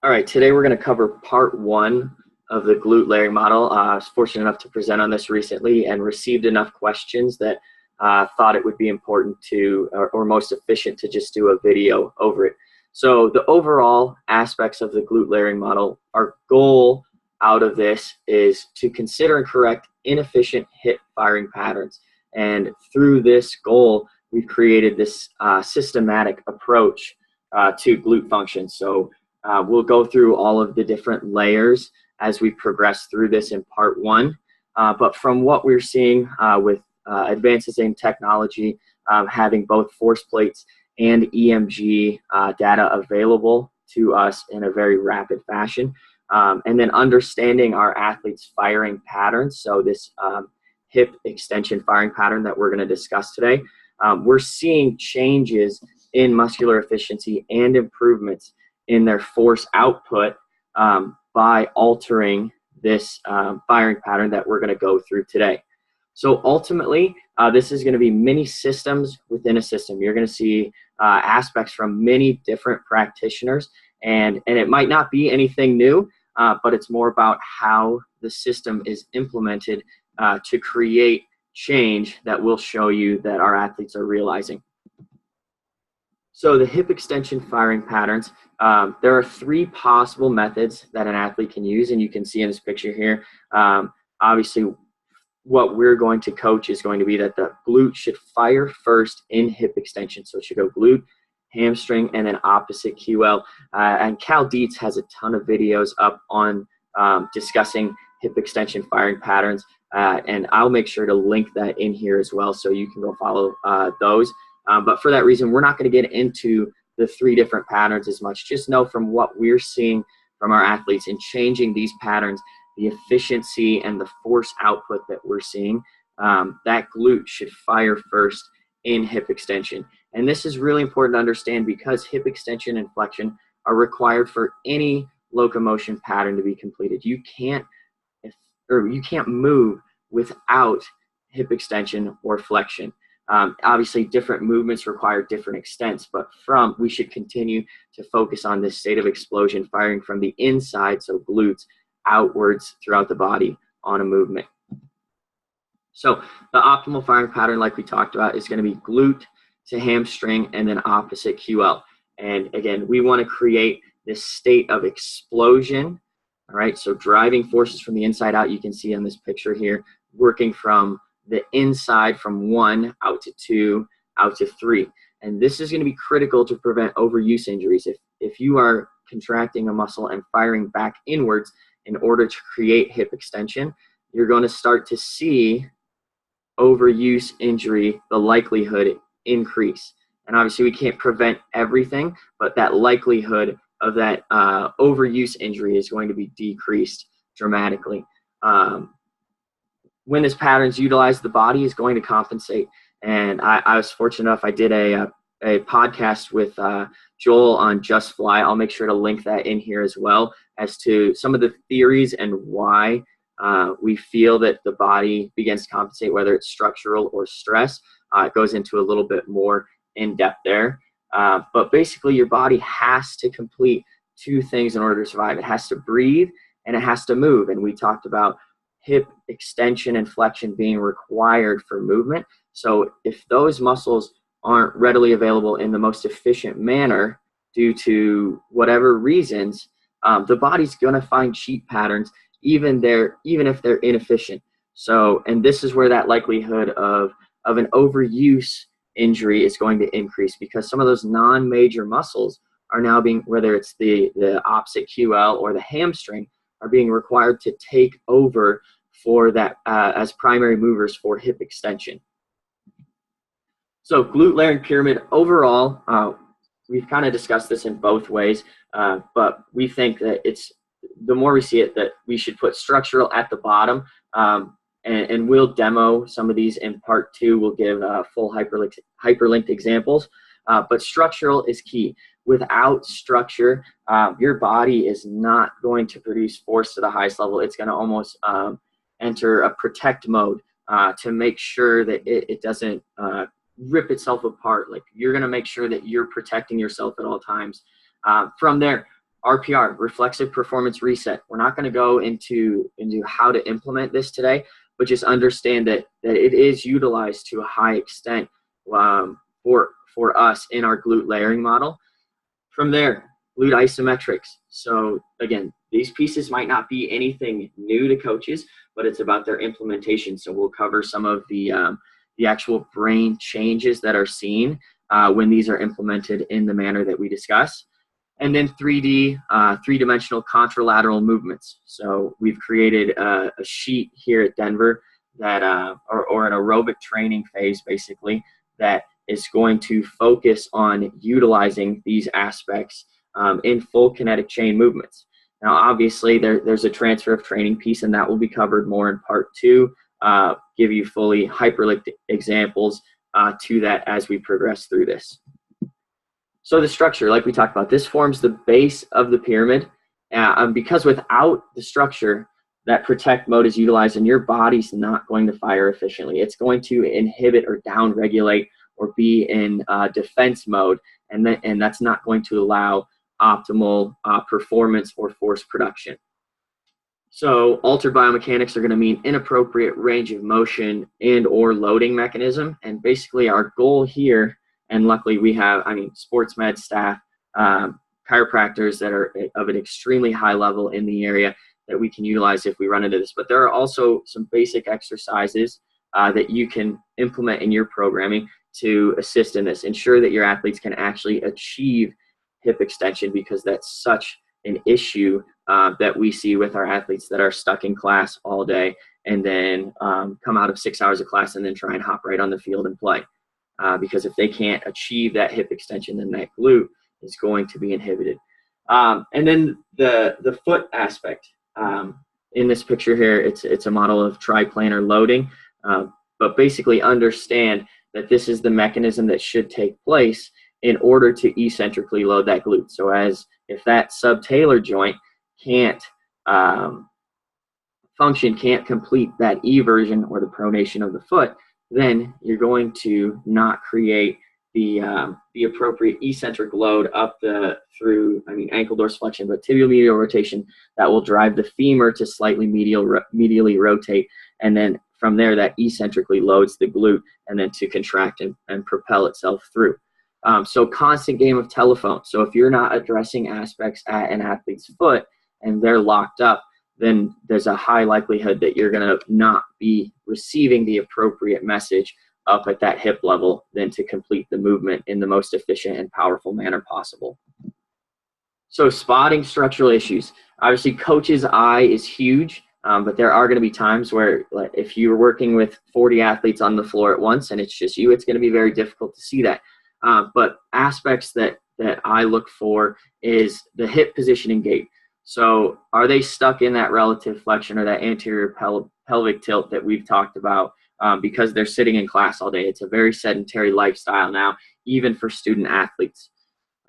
All right, today we're going to cover part one of the glute layering model. I was fortunate enough to present on this recently and received enough questions that thought it would be important to, or most efficient to just do a video over it. So the overall aspects of the glute layering model, our goal out of this is to consider and correct inefficient hip firing patterns. And through this goal, we've created this systematic approach to glute function. So we'll go through all of the different layers as we progress through this in part one. But from what we're seeing with advances in technology, having both force plates and EMG data available to us in a very rapid fashion, and then understanding our athletes' firing patterns, so this hip extension firing pattern that we're going to discuss today, we're seeing changes in muscular efficiency and improvements in their force output by altering this firing pattern that we're going to go through today. So ultimately, this is going to be many systems within a system. You're going to see aspects from many different practitioners, and it might not be anything new, but it's more about how the system is implemented to create change that will show you that our athletes are realizing. So the hip extension firing patterns, there are three possible methods that an athlete can use, and you can see in this picture here. Obviously, what we're going to coach is going to be that the glute should fire first in hip extension. So it should go glute, hamstring, and then opposite QL. And Cal Dietz has a ton of videos up on discussing hip extension firing patterns, and I'll make sure to link that in here as well so you can go follow those. But for that reason, we're not going to get into the three different patterns as much. Just know from what we're seeing from our athletes in changing these patterns, the efficiency and the force output that we're seeing, that glute should fire first in hip extension. And this is really important to understand because hip extension and flexion are required for any locomotion pattern to be completed. You can't move without hip extension or flexion. Obviously, different movements require different extents, but we should continue to focus on this state of explosion, firing from the inside, so glutes, outwards throughout the body on a movement. So the optimal firing pattern, like we talked about, is going to be glute to hamstring and then opposite QL. And again, we want to create this state of explosion. All right, so driving forces from the inside out, you can see on this picture here, working from the inside from 1 out to 2 out to 3. And this is going to be critical to prevent overuse injuries. If you are contracting a muscle and firing back inwards in order to create hip extension, you're going to start to see overuse injury, the likelihood increase. And obviously we can't prevent everything, but that likelihood of that overuse injury is going to be decreased dramatically. When this pattern is utilized, the body is going to compensate. And I was fortunate enough, I did a podcast with Joel on Just Fly. I'll make sure to link that in here as well as to some of the theories and why we feel that the body begins to compensate, whether it's structural or stress. It goes into a little bit more in depth there. But basically, your body has to complete two things in order to survive. It has to breathe and it has to move. And we talked about hip extension and flexion being required for movement. So if those muscles aren't readily available in the most efficient manner due to whatever reasons, the body's going to find cheat patterns, even if they're inefficient. So, and this is where that likelihood of an overuse injury is going to increase because some of those non-major muscles are now being, whether it's the opposite QL or the hamstring, are being required to take over for that as primary movers for hip extension. So glute layering pyramid overall, we've kind of discussed this in both ways, but we think that the more we see it, that we should put structural at the bottom, and we'll demo some of these in part 2. We'll give full hyperlinked examples, but structural is key. Without structure, your body is not going to produce force to the highest level. It's going to almost enter a protect mode to make sure that it doesn't rip itself apart. Like, you're going to make sure that you're protecting yourself at all times. From there, RPR, reflexive performance reset. We're not going to go into how to implement this today, but just understand that it is utilized to a high extent for us in our glute layering model. From there, glute isometrics. So again, these pieces might not be anything new to coaches, but it's about their implementation. So we'll cover some of the actual brain changes that are seen when these are implemented in the manner that we discuss. And then 3D, three-dimensional contralateral movements. So we've created a sheet here at Denver that, or an aerobic training phase basically, that is going to focus on utilizing these aspects in full kinetic chain movements. Now, obviously, there's a transfer of training piece, and that will be covered more in part 2, give you fully hyperlinked examples to that as we progress through this. So the structure, like we talked about, this forms the base of the pyramid because without the structure, that protect mode is utilized and your body's not going to fire efficiently. It's going to inhibit or down-regulate or be in defense mode, and that's not going to allow optimal performance or force production. So altered biomechanics are going to mean inappropriate range of motion and or loading mechanism, and basically our goal here, and luckily we have, sports med staff, chiropractors that are of an extremely high level in the area that we can utilize if we run into this. But there are also some basic exercises that you can implement in your programming to assist in this. Ensure that your athletes can actually achieve hip extension, because that's such an issue that we see with our athletes that are stuck in class all day and then come out of 6 hours of class and then try and hop right on the field and play. Because if they can't achieve that hip extension, then that glute is going to be inhibited. And then the foot aspect. In this picture here, it's a model of triplanar loading, but basically understand that this is the mechanism that should take place in order to eccentrically load that glute. So as if that subtalar joint can't function, can't complete that eversion or the pronation of the foot, then you're going to not create the appropriate eccentric load up through ankle dorsiflexion, but tibial medial rotation that will drive the femur to slightly medially rotate, and then from there that eccentrically loads the glute and then to contract and propel itself through. So constant game of telephone. So if you're not addressing aspects at an athlete's foot and they're locked up, then there's a high likelihood that you're going to not be receiving the appropriate message up at that hip level then to complete the movement in the most efficient and powerful manner possible. So spotting structural issues. Obviously, coach's eye is huge, but there are going to be times where if you're working with 40 athletes on the floor at once and it's just you, it's going to be very difficult to see that. But aspects that I look for is the hip position and gait. So are they stuck in that relative flexion or that anterior pelvic tilt that we've talked about because they're sitting in class all day? It's a very sedentary lifestyle now, even for student athletes.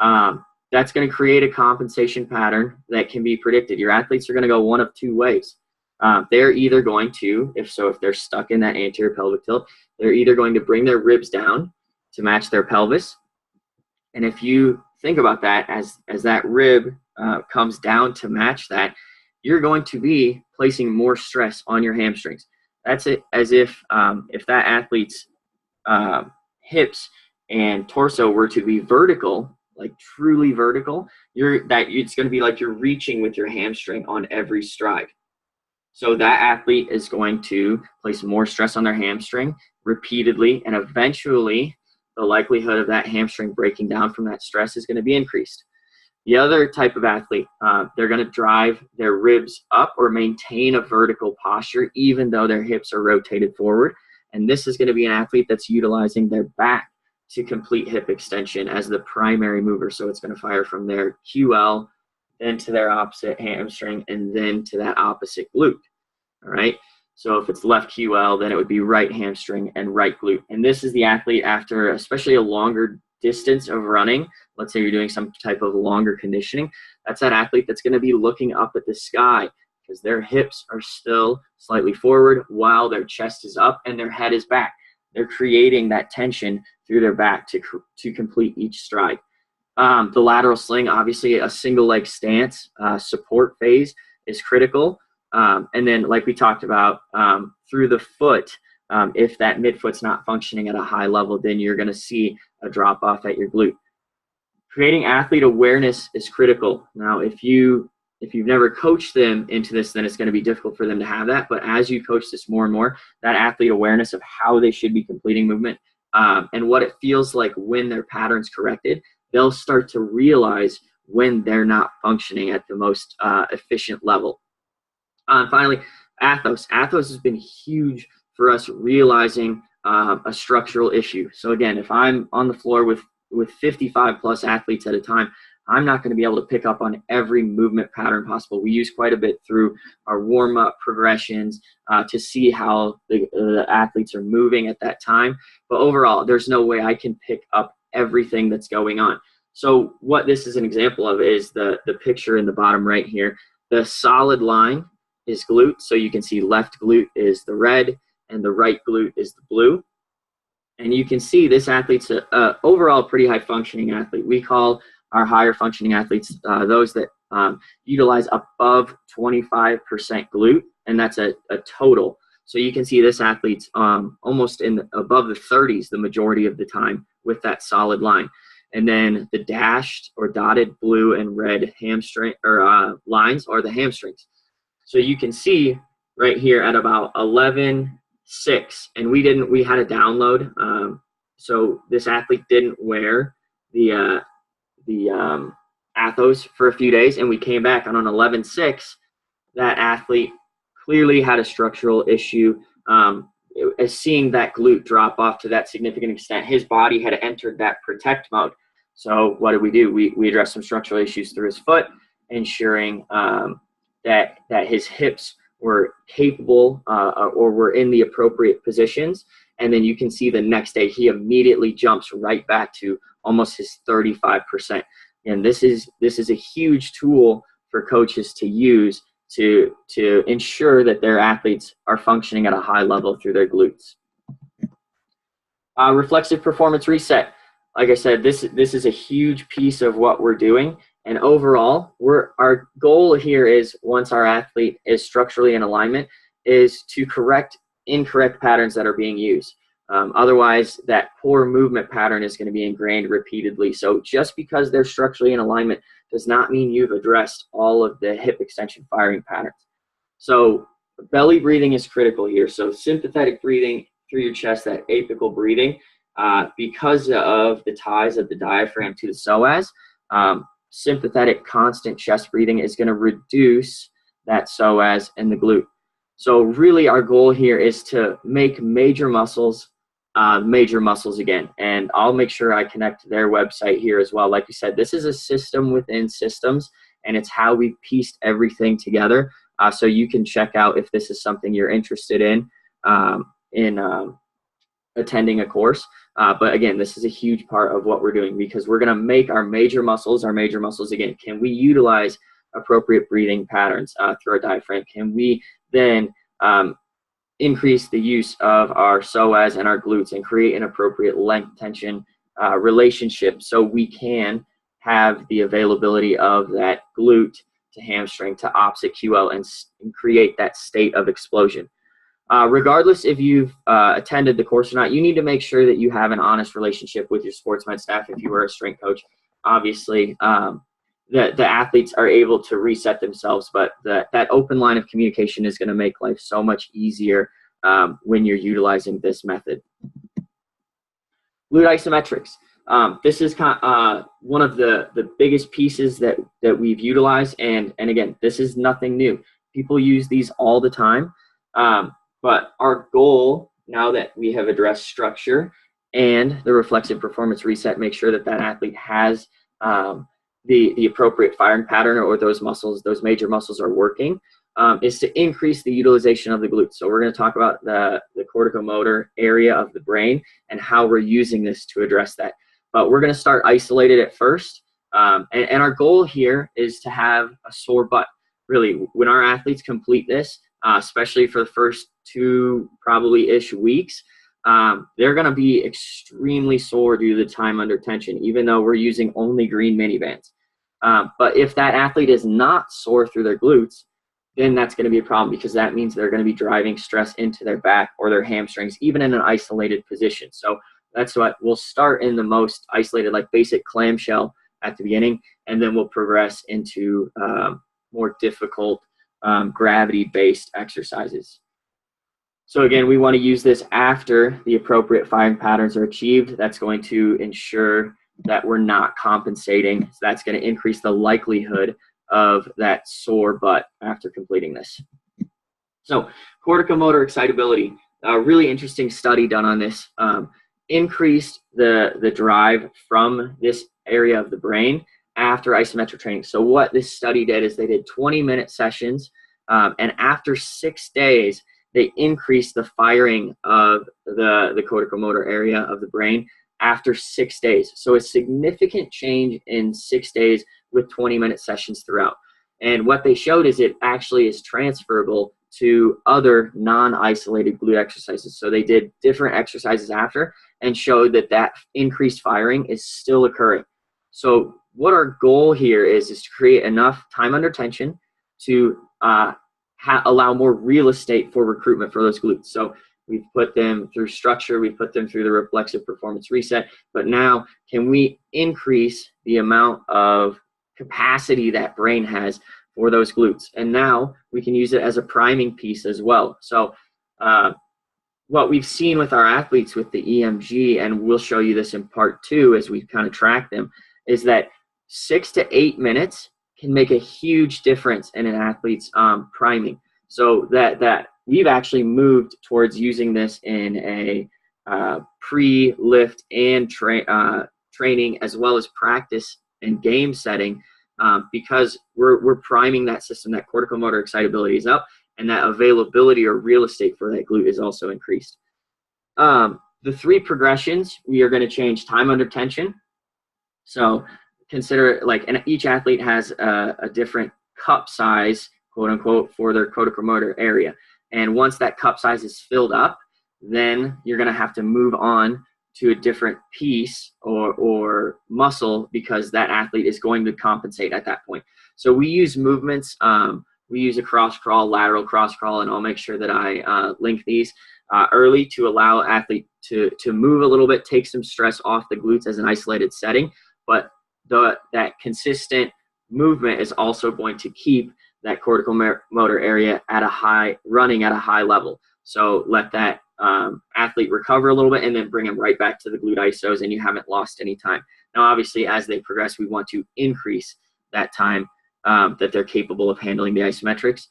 That's going to create a compensation pattern that can be predicted. Your athletes are going to go one of two ways. They're either going to, if they're stuck in that anterior pelvic tilt, they're either going to bring their ribs down to match their pelvis. And if you think about that, as that rib comes down to match that, you're going to be placing more stress on your hamstrings. That's it, as if that athlete's hips and torso were to be vertical, like truly vertical, it's going to be like you're reaching with your hamstring on every stride. So that athlete is going to place more stress on their hamstring repeatedly, and eventually the likelihood of that hamstring breaking down from that stress is going to be increased. The other type of athlete, they're going to drive their ribs up or maintain a vertical posture even though their hips are rotated forward. And this is going to be an athlete that's utilizing their back to complete hip extension as the primary mover. So it's going to fire from their QL, then to their opposite hamstring, and then to that opposite glute. All right. So if it's left QL, then it would be right hamstring and right glute. And this is the athlete after especially a longer distance of running. Let's say you're doing some type of longer conditioning. That's that athlete that's going to be looking up at the sky because their hips are still slightly forward while their chest is up and their head is back. They're creating that tension through their back to complete each stride. The lateral sling, obviously a single leg stance, support phase is critical. And then like we talked about, through the foot, if that midfoot's not functioning at a high level, then you're going to see a drop off at your glute. Creating athlete awareness is critical. Now, if you've never coached them into this, then it's going to be difficult for them to have that. But as you coach this more and more, that athlete awareness of how they should be completing movement and what it feels like when their pattern's corrected, they'll start to realize when they're not functioning at the most efficient level. Finally, Athos. Athos has been huge for us realizing a structural issue. So again, if I'm on the floor with 55 plus athletes at a time, I'm not going to be able to pick up on every movement pattern possible. We use quite a bit through our warm-up progressions to see how the athletes are moving at that time. But overall, there's no way I can pick up everything that's going on. So what this is an example of is the picture in the bottom right here. The solid line is glute. So you can see left glute is the red and the right glute is the blue. And you can see this athlete's overall pretty high functioning athlete. We call our higher functioning athletes those that utilize above 25% glute, and that's a total. So you can see this athlete's almost above the 30s the majority of the time with that solid line. And then the dashed or dotted blue and red hamstring or lines are the hamstrings. So you can see right here at about 11.6, and we had a download. So this athlete didn't wear the Athos for a few days, and we came back on an 11.6. That athlete clearly had a structural issue. As seeing that glute drop off to that significant extent, his body had entered that protect mode. So what do? We addressed some structural issues through his foot, ensuring that his hips were capable or were in the appropriate positions. And then you can see the next day he immediately jumps right back to almost his 35%. And this is a huge tool for coaches to use to ensure that their athletes are functioning at a high level through their glutes. Reflexive performance reset. Like I said, this is a huge piece of what we're doing. And overall, our goal here is, once our athlete is structurally in alignment, is to correct incorrect patterns that are being used. Otherwise, that poor movement pattern is going to be ingrained repeatedly. So just because they're structurally in alignment does not mean you've addressed all of the hip extension firing patterns. So belly breathing is critical here. So sympathetic breathing through your chest, that apical breathing, because of the ties of the diaphragm to the psoas, sympathetic constant chest breathing is going to reduce that psoas and the glute. So really our goal here is to make major muscles again. And I'll make sure I connect to their website here as well. Like you said, this is a system within systems, and it's how we pieced everything together. So you can check out if this is something you're interested in attending a course. But again, this is a huge part of what we're doing, because we're going to make our major muscles again. Can we utilize appropriate breathing patterns through our diaphragm? Can we then increase the use of our psoas and our glutes and create an appropriate length tension relationship so we can have the availability of that glute to hamstring to opposite QL and create that state of explosion? Regardless if you've attended the course or not, you need to make sure that you have an honest relationship with your sports med staff. If you are a strength coach, obviously the athletes are able to reset themselves, but that open line of communication is going to make life so much easier when you're utilizing this method. Glute Isometrics. This is one of the biggest pieces that we've utilized, and again, this is nothing new. People use these all the time. But our goal, now that we have addressed structure and the reflexive performance reset, make sure that athlete has the appropriate firing pattern, or those major muscles are working, is to increase the utilization of the glutes. So we're going to talk about the corticomotor area of the brain and how we're using this to address that. But we're going to start isolated at first. And our goal here is to have a sore butt. Really, when our athletes complete this, especially for the first 2 probably-ish weeks, they're going to be extremely sore due to the time under tension, even though we're using only green mini bands. But if that athlete is not sore through their glutes, then that's going to be a problem, because that means they're going to be driving stress into their back or their hamstrings, even in an isolated position. So that's what we'll start in the most isolated, like basic clamshell at the beginning, and then we'll progress into more difficult gravity-based exercises. So again, we want to use this after the appropriate firing patterns are achieved. That's going to ensure that we're not compensating. So that's going to increase the likelihood of that sore butt after completing this. So corticomotor excitability, a really interesting study done on this, increased the drive from this area of the brain after isometric training. So what this study did is they did 20-minute sessions, and after 6 days, they increased the firing of the corticomotor area of the brain after 6 days. So a significant change in 6 days with 20-minute sessions throughout. And what they showed is it actually is transferable to other non-isolated glute exercises. So they did different exercises after and showed that that increased firing is still occurring. So what our goal here is to create enough time under tension to allow more real estate for recruitment for those glutes. So we've put them through structure, we've put them through the reflexive performance reset, but now can we increase the amount of capacity that brain has for those glutes? And now we can use it as a priming piece as well. So what we've seen with our athletes with the EMG, and we'll show you this in part 2 as we kind of track them, is that 6 to 8 minutes can make a huge difference in an athlete's priming. So that we've actually moved towards using this in a pre-lift and training as well as practice and game setting, because we're priming that system. That corticomotor excitability is up, and that availability or real estate for that glute is also increased. The 3 progressions, we are going to change time under tension. So consider like, and each athlete has a different cup size, quote unquote, for their corticomotor area. And once that cup size is filled up, then you're going to have to move on to a different piece or muscle, because that athlete is going to compensate at that point. So we use movements. We use a cross crawl, lateral cross crawl, and I'll make sure that I link these early to allow athlete to move a little bit, take some stress off the glutes as an isolated setting. But that consistent movement is also going to keep that corticomotor area running at a high level. So let that athlete recover a little bit and then bring them right back to the glute isos, and you haven't lost any time. Now, obviously, as they progress, we want to increase that time that they're capable of handling the isometrics.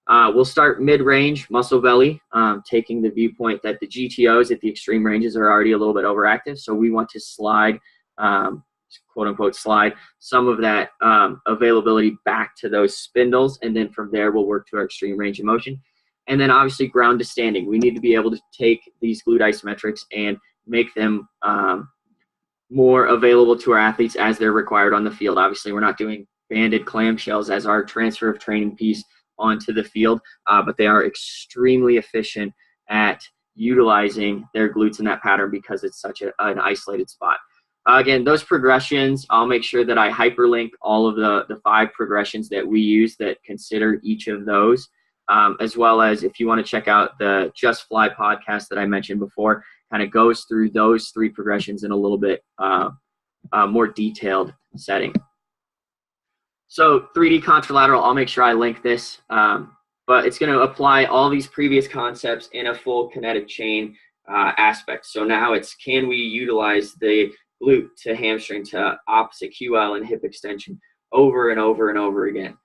We'll start mid-range muscle belly, taking the viewpoint that the GTOs at the extreme ranges are already a little bit overactive. So we want to slide, quote unquote, slide some of that availability back to those spindles. And then from there, we'll work to our extreme range of motion. And then obviously ground to standing. We need to be able to take these glute isometrics and make them more available to our athletes as they're required on the field. Obviously, we're not doing banded clamshells as our transfer of training piece onto the field, but they are extremely efficient at utilizing their glutes in that pattern because it's such an isolated spot. Again, those progressions, I'll make sure that I hyperlink all of the 5 progressions that we use that consider each of those, as well as if you want to check out the Just Fly podcast that I mentioned before, kind of goes through those 3 progressions in a little bit more detailed setting. So 3D contralateral, I'll make sure I link this, but it's going to apply all these previous concepts in a full kinetic chain aspect. So now it's, can we utilize the glute to hamstring to opposite QL and hip extension over and over and over again.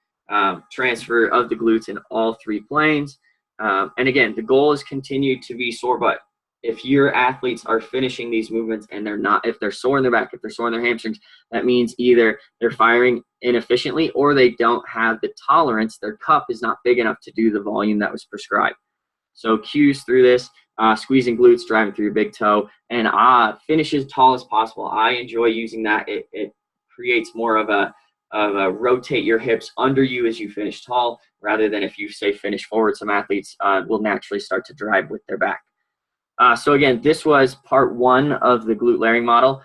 Transfer of the glutes in all 3 planes. And again, the goal is continue to be sore butt. If your athletes are finishing these movements and they're not, if they're sore in their back, if they're sore in their hamstrings, that means either they're firing inefficiently or they don't have the tolerance. Their cup is not big enough to do the volume that was prescribed. So cues through this, squeezing glutes, driving through your big toe, and finish as tall as possible. I enjoy using that. It creates more of a rotate your hips under you as you finish tall, rather than if you say finish forward. Some athletes will naturally start to drive with their back. So again, this was part 1 of the glute layering model.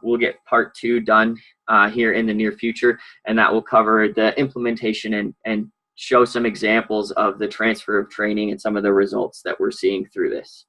We'll get part 2 done here in the near future, and that will cover the implementation and show some examples of the transfer of training and some of the results that we're seeing through this.